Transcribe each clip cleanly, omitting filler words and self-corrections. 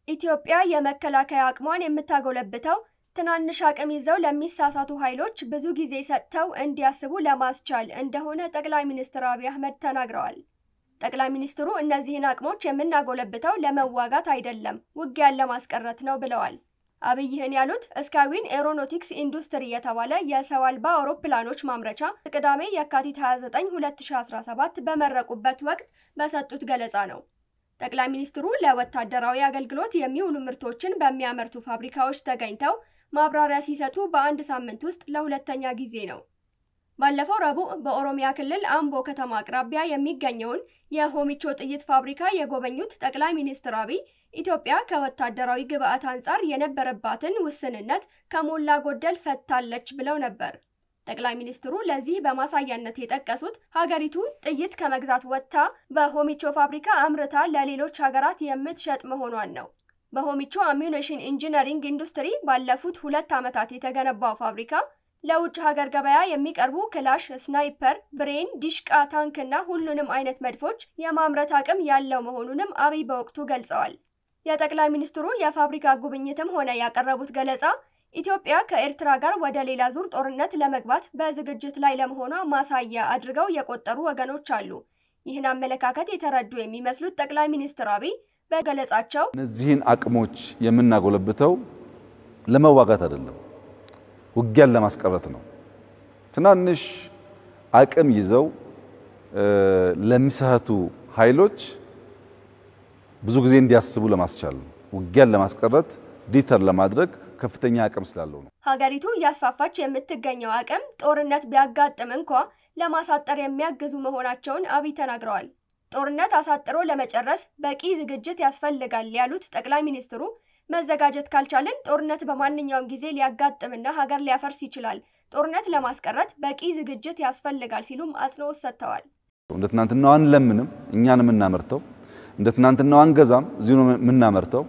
ኢትዮጵያ የመከላከያ አቅሟን የምታጎለብተው ትናንሽ አቅም ይዘው ለሚሳሳቱ ኃይሎች ብዙ ጊዜ ሰጥተው እንዲያስቡ ለማስቻል እንደሆነ ጠቅላይ ሚኒስትር አብይ አህመድ ተናግረዋል። ጠቅላይ ሚኒስትሩ እነዚህን አቅሞች የምናጎለብተው ለመዋጋት አይደለም፣ ውጊያን ለማስቀረት ነው ብለዋል። አብይ ይህን ያሉት ስካይዊን ኤሮኖቲክስ ኢንዱስትሪ የተባለ የሰው አልባ አውሮፕላኖች ማምረቻ ቅዳሜ የካቲት 29 2017 በመረቁበት ወቅት በሰጡት ገለጻ ነው። ጠቅላይ ሚኒስትሩ ለወታደራዊ አገልግሎት የሚውሉ ምርቶችን በሚያመርቱ ፋብሪካዎች ተገኝተው ማብራሪያ ሲሰጡ በአንድ ሳምንት ውስጥ ለሁለተኛ ጊዜ ነው። ባለፈው ረቡዕ በኦሮሚያ ክልል አምቦ ከተማ አቅራቢያ የሚገኘውን የሆሚቾ ጥይት ፋብሪካ የጎበኙት ጠቅላይ ሚኒስትር አብይ ኢትዮጵያ ከወታደራዊ ግብአት አንጻር የነበረባትን ውስንነት ከሞላ ጎደል ፈታለች ብለው ነበር። ጠቅላይ ሚኒስትሩ ለዚህ በማሳያነት የጠቀሱት ሀገሪቱ ጥይት ከመግዛት ወጥታ በሆሚቾ ፋብሪካ አምርታ ለሌሎች ሀገራት የምትሸጥ መሆኗን ነው። በሆሚቾ አሚዩኔሽን ኢንጂነሪንግ ኢንዱስትሪ ባለፉት 2 ዓመታት የተገነባው ፋብሪካ ለውጭ ሀገር ገበያ የሚቀርቡ ክላሽ፣ ስናይፐር፣ ብሬን፣ ዲሽቃ፣ ታንክና ሁሉንም አይነት መድፎች የማምረት አቅም ያለው መሆኑንም አብይ በወቅቱ ገልጸዋል። የጠቅላይ ሚኒስትሩ የፋብሪካ ጉብኝትም ሆነ ያቀረቡት ገለጻ ኢትዮጵያ ከኤርትራ ጋር ወደ ሌላ ዙር ጦርነት ለመግባት በዝግጅት ላይ ለመሆኗ ማሳያ አድርገው የቆጠሩ ወገኖች አሉ። ይህን አመለካከት የተረዱ የሚመስሉት ጠቅላይ ሚኒስትር አብይ በገለጻቸው እነዚህን አቅሞች የምናጎለብተው ለመዋጋት አይደለም፣ ውጊያን ለማስቀረት ነው። ትናንሽ አቅም ይዘው ለሚሳቱ ኃይሎች ብዙ ጊዜ እንዲያስቡ ለማስቻል ነው። ውጊያን ለማስቀረት ዲተር ለማድረግ ከፍተኛ አቅም ስላለው ነው። ሀገሪቱ ያስፋፋች የምትገኘው አቅም ጦርነት ቢያጋጥም እንኳን ለማሳጠር የሚያግዙ መሆናቸውን አብይ ተናግረዋል። ጦርነት አሳጥሮ ለመጨረስ በቂ ዝግጅት ያስፈልጋል ያሉት ጠቅላይ ሚኒስትሩ መዘጋጀት ካልቻለን ጦርነት በማንኛውም ጊዜ ሊያጋጥምና ሀገር ሊያፈርስ ይችላል። ጦርነት ለማስቀረት በቂ ዝግጅት ያስፈልጋል ሲሉም አጽንኦት ሰጥተዋል። እንደ ትናንትናው አንለምንም፣ እኛን የምናመርተው እንደ ትናንትናው አንገዛም፣ እዚሁ ነው የምናመርተው።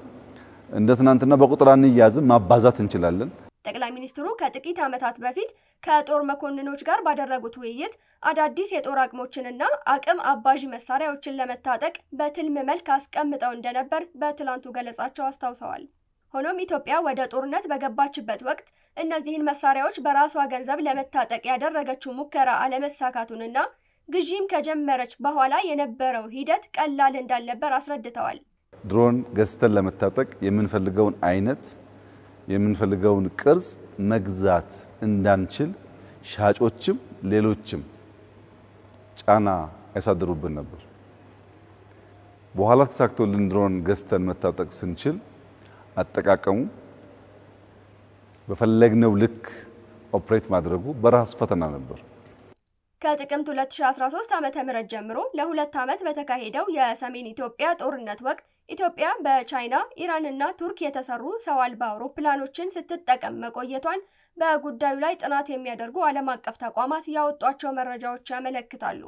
እንደ ትናንትና በቁጥር አንያዝም፣ ማባዛት እንችላለን። ጠቅላይ ሚኒስትሩ ከጥቂት ዓመታት በፊት ከጦር መኮንኖች ጋር ባደረጉት ውይይት አዳዲስ የጦር አቅሞችንና አቅም አባዥ መሳሪያዎችን ለመታጠቅ በትልም መልክ አስቀምጠው እንደነበር በትላንቱ ገለጻቸው አስታውሰዋል። ሆኖም ኢትዮጵያ ወደ ጦርነት በገባችበት ወቅት እነዚህን መሳሪያዎች በራሷ ገንዘብ ለመታጠቅ ያደረገችው ሙከራ አለመሳካቱንና ግዢም ከጀመረች በኋላ የነበረው ሂደት ቀላል እንዳልነበር አስረድተዋል። ድሮን ገዝተን ለመታጠቅ የምንፈልገውን አይነት የምንፈልገውን ቅርጽ መግዛት እንዳንችል ሻጮችም ሌሎችም ጫና ያሳድሩብን ነበር። በኋላ ተሳክቶልን ድሮን ገዝተን መታጠቅ ስንችል አጠቃቀሙ በፈለግነው ልክ ኦፕሬት ማድረጉ በራስ ፈተና ነበር። ከጥቅምት 2013 ዓ.ም ጀምሮ ለ2 ዓመት በተካሄደው የሰሜን ኢትዮጵያ ጦርነት ወቅት ኢትዮጵያ በቻይና፣ ኢራንና ቱርክ የተሰሩ ሰው አልባ አውሮፕላኖችን ስትጠቀም መቆየቷን በጉዳዩ ላይ ጥናት የሚያደርጉ ዓለም አቀፍ ተቋማት ያወጧቸው መረጃዎች ያመለክታሉ።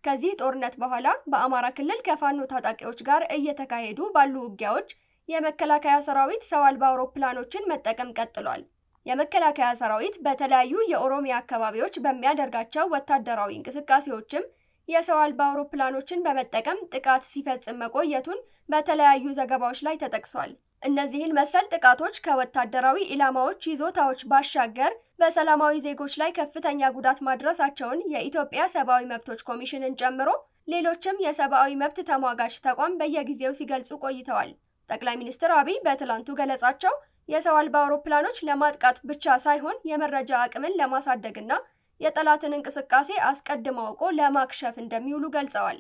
ከዚህ ጦርነት በኋላ በአማራ ክልል ከፋኖ ታጣቂዎች ጋር እየተካሄዱ ባሉ ውጊያዎች የመከላከያ ሰራዊት ሰው አልባ አውሮፕላኖችን መጠቀም ቀጥሏል። የመከላከያ ሰራዊት በተለያዩ የኦሮሚያ አካባቢዎች በሚያደርጋቸው ወታደራዊ እንቅስቃሴዎችም የሰው አልባ አውሮፕላኖችን በመጠቀም ጥቃት ሲፈጽም መቆየቱን በተለያዩ ዘገባዎች ላይ ተጠቅሷል። እነዚህን መሰል ጥቃቶች ከወታደራዊ ኢላማዎች ይዞታዎች ባሻገር በሰላማዊ ዜጎች ላይ ከፍተኛ ጉዳት ማድረሳቸውን የኢትዮጵያ ሰብአዊ መብቶች ኮሚሽንን ጨምሮ ሌሎችም የሰብአዊ መብት ተሟጋች ተቋም በየጊዜው ሲገልጹ ቆይተዋል። ጠቅላይ ሚኒስትር አብይ በትላንቱ ገለጻቸው የሰው አልባ አውሮፕላኖች ለማጥቃት ብቻ ሳይሆን የመረጃ አቅምን ለማሳደግና የጠላትን እንቅስቃሴ አስቀድመው አውቆ ለማክሸፍ እንደሚውሉ ገልጸዋል።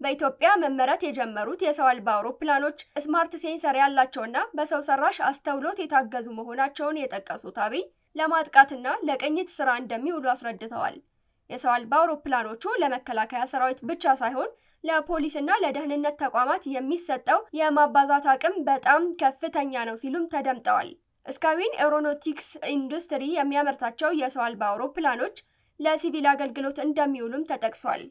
በኢትዮጵያ መመረት የጀመሩት የሰው አልባ አውሮፕላኖች ስማርት ሴንሰር ያላቸውና በሰው ሰራሽ አስተውሎት የታገዙ መሆናቸውን የጠቀሱት አብይ ለማጥቃትና ለቅኝት ስራ እንደሚውሉ አስረድተዋል። የሰው አልባ አውሮፕላኖቹ ለመከላከያ ሰራዊት ብቻ ሳይሆን ለፖሊስና ለደህንነት ተቋማት የሚሰጠው የማባዛት አቅም በጣም ከፍተኛ ነው ሲሉም ተደምጠዋል። ስካይዊን ኤሮኖቲክስ ኢንዱስትሪ የሚያመርታቸው የሰው አልባ አውሮፕላኖች ለሲቪል አገልግሎት እንደሚውሉም ተጠቅሷል።